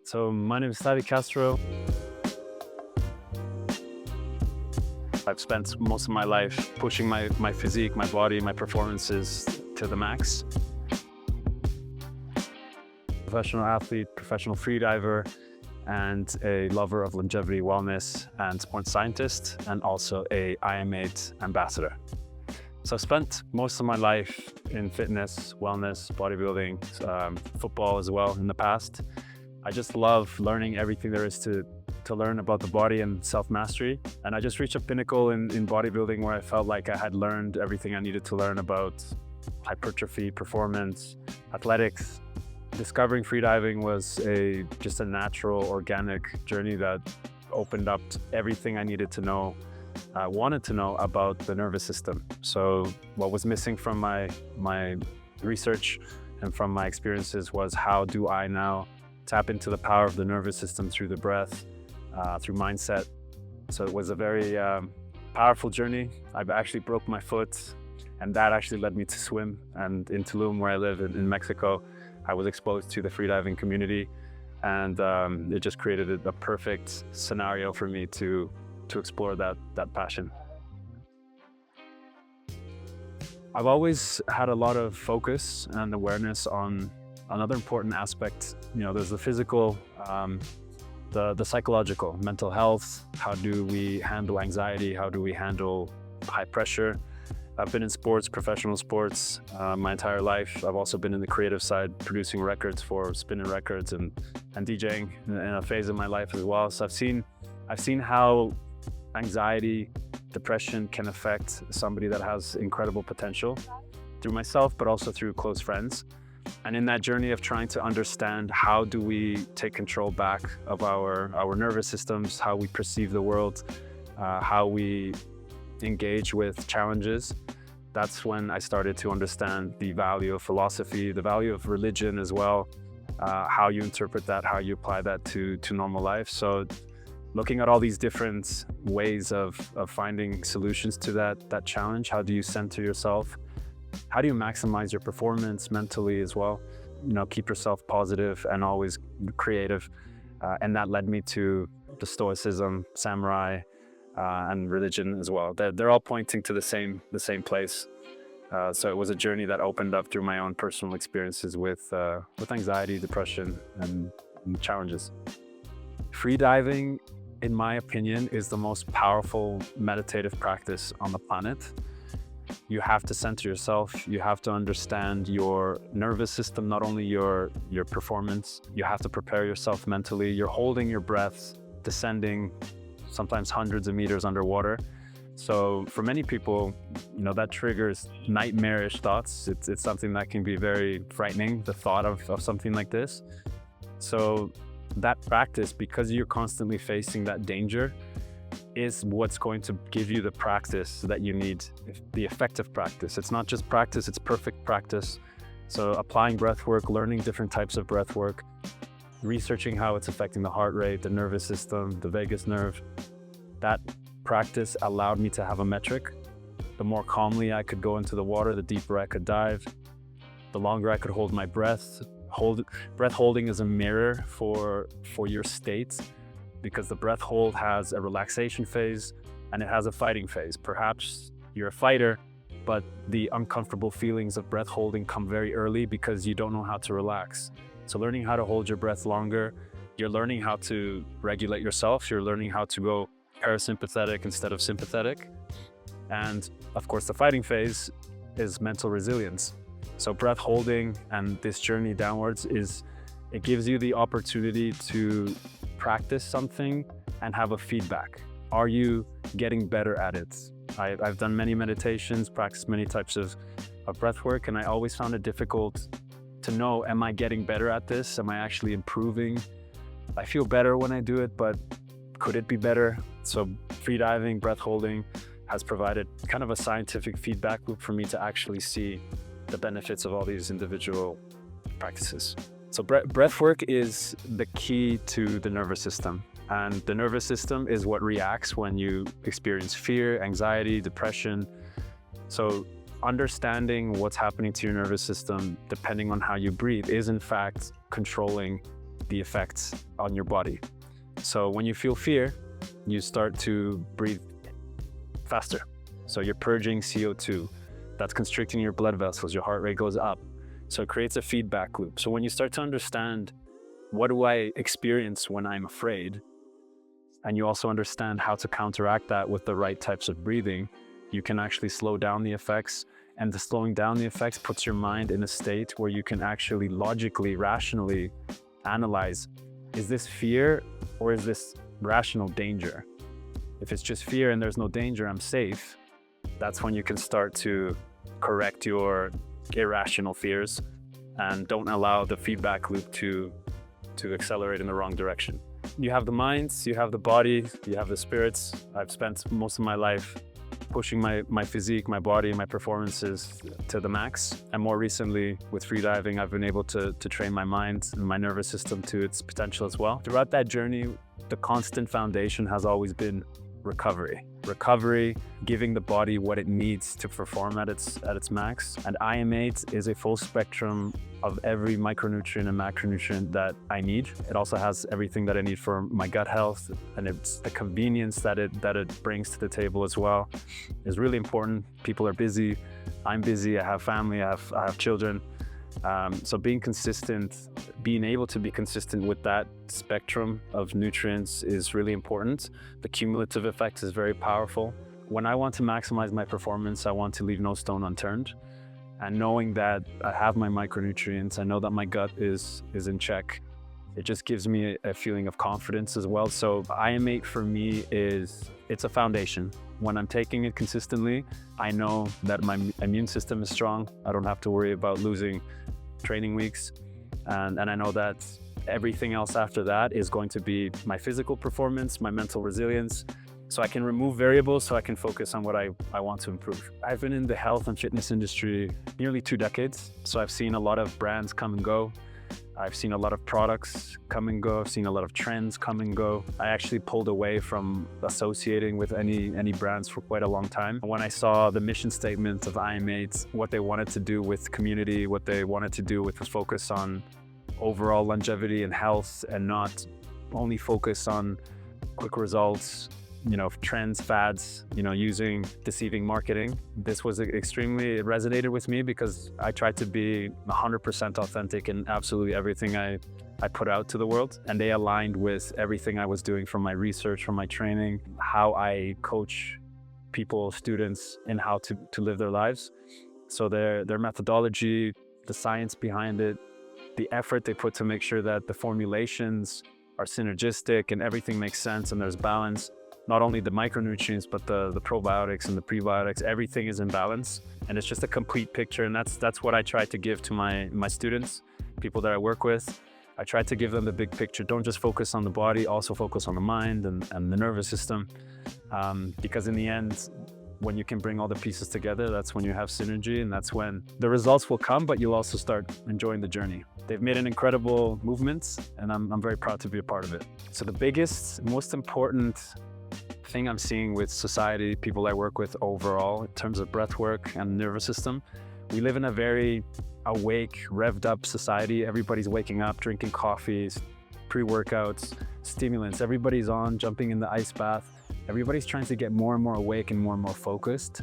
So my name is Tavi Castro. I've spent most of my life pushing my physique, my body, my performances to the max. Professional athlete, professional freediver, and a lover of longevity wellness and sports scientist, and also a IM8 ambassador. So I've spent most of my life in fitness, wellness, bodybuilding, football as well in the past. I just love learning everything there is to learn about the body and self-mastery. And I just reached a pinnacle in bodybuilding where I felt like I had learned everything I needed to learn about hypertrophy, performance, athletics. Discovering freediving was just a natural, organic journey that opened up everything I needed to know, wanted to know about the nervous system. So what was missing from my research and from my experiences was, how do I now tap into the power of the nervous system through the breath, through mindset. So it was a very powerful journey. I actually broke my foot, and that actually led me to swim. And in Tulum, where I live in Mexico, I was exposed to the freediving community, and it just created a perfect scenario for me to explore that passion. I've always had a lot of focus and awareness on another important aspect. There's the physical, the psychological, mental health. How do we handle anxiety? How do we handle high pressure? I've been in sports, professional sports, my entire life. I've also been in the creative side, producing records for spinning records and DJing in a phase of my life as well. So I've seen how anxiety, depression can affect somebody that has incredible potential, through myself, but also through close friends. And in that journey of trying to understand, how do we take control back of our nervous systems, how we perceive the world, how we engage with challenges, that's when I started to understand the value of philosophy, the value of religion as well, how you interpret that, how you apply that to normal life. So looking at all these different ways of finding solutions to that challenge. How do you center yourself? How do you maximize your performance mentally as well? Keep yourself positive and always creative. And that led me to the Stoicism, samurai, and religion as well. They're all pointing to the same place. So it was a journey that opened up through my own personal experiences with anxiety, depression, and challenges. Freediving, in my opinion, is the most powerful meditative practice on the planet. You have to center yourself. You have to understand your nervous system, not only your performance. You have to prepare yourself mentally. You're holding your breath, descending sometimes hundreds of meters underwater. So for many people, that triggers nightmarish thoughts. It's something that can be very frightening, the thought of something like this. So that practice, because you're constantly facing that danger, is what's going to give you the practice that you need, the effective practice. It's not just practice, it's perfect practice. So applying breath work, learning different types of breath work, researching how it's affecting the heart rate, the nervous system, the vagus nerve. That practice allowed me to have a metric. The more calmly I could go into the water, the deeper I could dive, the longer I could hold my breath. Breath holding is a mirror for your state, because the breath hold has a relaxation phase and it has a fighting phase. Perhaps you're a fighter, but the uncomfortable feelings of breath holding come very early because you don't know how to relax. So learning how to hold your breath longer, you're learning how to regulate yourself. You're learning how to go parasympathetic instead of sympathetic. And of course, the fighting phase is mental resilience. So breath holding and this journey downwards it gives you the opportunity to practice something and have a feedback. Are you getting better at it? I've done many meditations, practiced many types of breath work, and I always found it difficult to know, am I getting better at this? Am I actually improving? I feel better when I do it, but could it be better? So freediving, breath holding has provided kind of a scientific feedback loop for me to actually see the benefits of all these individual practices. So breath work is the key to the nervous system. And the nervous system is what reacts when you experience fear, anxiety, depression. So understanding what's happening to your nervous system, depending on how you breathe, is in fact controlling the effects on your body. So when you feel fear, you start to breathe faster. So you're purging CO2. That's constricting your blood vessels. Your heart rate goes up. So it creates a feedback loop. So when you start to understand, what do I experience when I'm afraid? And you also understand how to counteract that with the right types of breathing, you can actually slow down the effects. And the slowing down the effects puts your mind in a state where you can actually logically, rationally analyze, is this fear or is this rational danger? If it's just fear and there's no danger, I'm safe, that's when you can start to correct your irrational fears and don't allow the feedback loop to accelerate in the wrong direction. You have the minds, you have the body, you have the spirits. I've spent most of my life pushing my physique, my body, my performances to the max. And more recently with freediving, I've been able to train my mind and my nervous system to its potential as well. Throughout that journey, the constant foundation has always been recovery. Recovery, giving the body what it needs to perform at its max. And IM8 is a full spectrum of every micronutrient and macronutrient that I need. It also has everything that I need for my gut health, and it's the convenience that it brings to the table as well is really important. People are busy. I'm busy. I have family. I have children. So being consistent, being able to be consistent with that spectrum of nutrients is really important. The cumulative effect is very powerful. When I want to maximize my performance, I want to leave no stone unturned. And knowing that I have my micronutrients, I know that my gut is in check, it just gives me a feeling of confidence as well. So IM8 for me it's a foundation. When I'm taking it consistently, I know that my immune system is strong. I don't have to worry about losing training weeks. And I know that everything else after that is going to be my physical performance, my mental resilience. So I can remove variables so I can focus on what I want to improve. I've been in the health and fitness industry nearly 2 decades. So I've seen a lot of brands come and go. I've seen a lot of products come and go. I've seen a lot of trends come and go. I actually pulled away from associating with any brands for quite a long time. When I saw the mission statement of IM8, what they wanted to do with community, what they wanted to do with the focus on overall longevity and health, and not only focus on quick results, trends, fads, using deceiving marketing. This was it resonated with me because I tried to be 100% authentic in absolutely everything I put out to the world. And they aligned with everything I was doing from my research, from my training, how I coach people, students, in how to live their lives. So their methodology, the science behind it, the effort they put to make sure that the formulations are synergistic and everything makes sense and there's balance. Not only the micronutrients, but the probiotics and the prebiotics, everything is in balance. And it's just a complete picture. And that's what I try to give to my students, people that I work with. I try to give them the big picture. Don't just focus on the body, also focus on the mind and the nervous system. Because in the end, when you can bring all the pieces together, that's when you have synergy, and that's when the results will come, but you'll also start enjoying the journey. They've made an incredible movement, and I'm very proud to be a part of it. So the biggest, most important thing I'm seeing with society, people I work with overall, in terms of breathwork and nervous system, we live in a very awake, revved up society. Everybody's waking up, drinking coffees, pre-workouts, stimulants. Everybody's on, jumping in the ice bath. Everybody's trying to get more and more awake and more focused.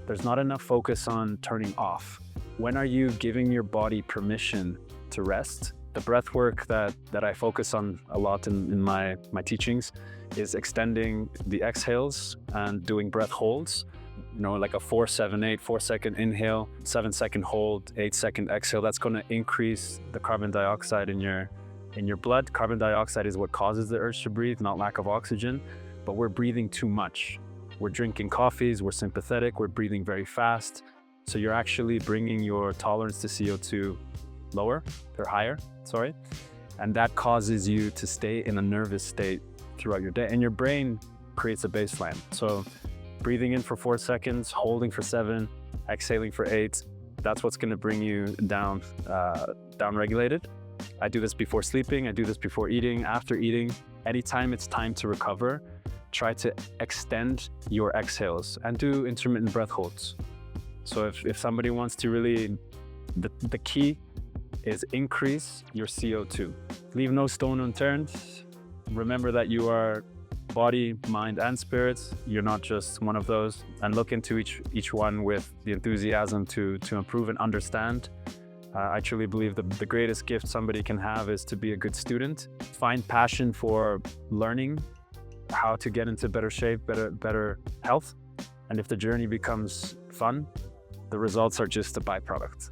There's not enough focus on turning off. When are you giving your body permission to rest? The breath work that I focus on a lot in my teachings is extending the exhales and doing breath holds, like a 4-7-8, 4-second inhale, 7-second hold, 8-second exhale. That's going to increase the carbon dioxide in your blood. Carbon dioxide is what causes the urge to breathe, not lack of oxygen, but we're breathing too much. We're drinking coffees, we're sympathetic, we're breathing very fast. So you're actually bringing your tolerance to CO2 higher, and that causes you to stay in a nervous state throughout your day, and your brain creates a baseline. So breathing in for 4 seconds, holding for 7, exhaling for 8, that's what's going to bring you down regulated. I do this before sleeping, I do this before eating, after eating. Anytime it's time to recover, try to extend your exhales and do intermittent breath holds. So if somebody wants to really, the key is increase your CO2. Leave no stone unturned. Remember that you are body, mind, and spirit. You're not just one of those, and look into each one with the enthusiasm to improve and understand. I truly believe the greatest gift somebody can have is to be a good student. Find passion for learning how to get into better shape, better health. And if the journey becomes fun, the results are just a byproduct.